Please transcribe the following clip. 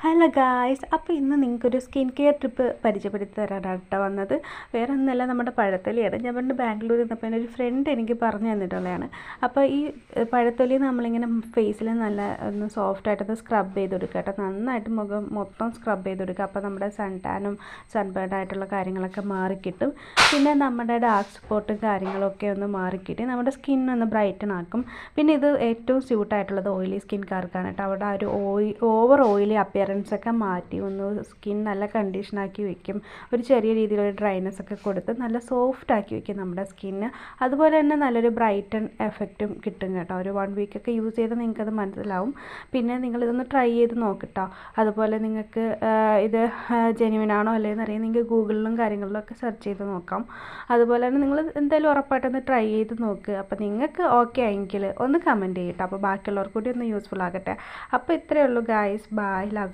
Hello guys, അപ്പോൾ ഇന്ന് നിങ്ങൾക്കൊരു സ്കിൻ കെയർ ട്രിപ്പ് പരിചയപ്പെടുത്തി തരാനാണ് കേട്ടോ വന്നത്. വേറെ ഒന്നുമല്ല, നമ്മുടെ പഴത്തൊലിയാണ്. ഞാൻ പണ്ട് ബാംഗ്ലൂർ നിന്നപ്പോൾ എൻ്റെ ഒരു ഫ്രണ്ട് എനിക്ക് പറഞ്ഞു തന്നിട്ടുള്ളതാണ്. അപ്പോൾ ഈ പഴത്തൊലി നമ്മളിങ്ങനെ ഫേസിൽ നല്ല ഒന്ന് സോഫ്റ്റായിട്ടൊന്ന് സ്ക്രബ് ചെയ്ത് കൊടുക്കുക കേട്ടോ. നന്നായിട്ട് മുഖം മൊത്തം സ്ക്രബ് ചെയ്ത് കൊടുക്കുക. അപ്പോൾ നമ്മുടെ സൺ ടാനും സൺബേൺ ആയിട്ടുള്ള കാര്യങ്ങളൊക്കെ മാറിക്കിട്ടും. പിന്നെ നമ്മുടെ ഡാർക്ക് സ്പോട്ടും കാര്യങ്ങളൊക്കെ ഒന്ന് മാറിക്കിട്ടി നമ്മുടെ സ്കിന്നൊന്ന് ബ്രൈറ്റൻ ആക്കും. പിന്നെ ഇത് ഏറ്റവും സ്യൂട്ടായിട്ടുള്ളത് ഓയിലി സ്കിൻകാർക്കാണ് കേട്ടോ. അവിടെ ആ ഒരു ഓവർ ഓയിലി ഒക്കെ മാറ്റി ഒന്ന് സ്കിൻ നല്ല കണ്ടീഷനാക്കി വെക്കും. ഒരു ചെറിയ രീതിയിലൊരു ഡ്രൈനെസ് ഒക്കെ കൊടുത്ത് നല്ല സോഫ്റ്റ് ആക്കി വെക്കും നമ്മുടെ സ്കിന്ന്. അതുപോലെ തന്നെ നല്ലൊരു ബ്രൈറ്റൻ എഫക്റ്റും കിട്ടും കേട്ടോ. ഒരു 1 വീക്കൊക്കെ യൂസ് ചെയ്ത് നിങ്ങൾക്കത് മനസ്സിലാവും. പിന്നെ നിങ്ങളിതൊന്ന് ട്രൈ ചെയ്ത് നോക്കിട്ടോ. അതുപോലെ നിങ്ങൾക്ക് ഇത് ജെന്യുവിനാണോ അല്ലേന്ന് അറിയാൻ നിങ്ങൾക്ക് ഗൂഗിളിലും കാര്യങ്ങളിലൊക്കെ സെർച്ച് ചെയ്ത് നോക്കാം. അതുപോലെ തന്നെ നിങ്ങൾ എന്തായാലും ഉറപ്പായിട്ടൊന്ന് ട്രൈ ചെയ്ത് നോക്കുക. അപ്പോൾ നിങ്ങൾക്ക് ഓക്കെ ആയെങ്കിൽ ഒന്ന് കമൻറ്റ് ചെയ്യട്ടോ. അപ്പോൾ ബാക്കിയുള്ളവർക്ക് കൂടി ഒന്ന് യൂസ്ഫുൾ ആകട്ടെ. അപ്പോൾ ഇത്രയേ ഉള്ളൂ ഗായ്സ്. By, love.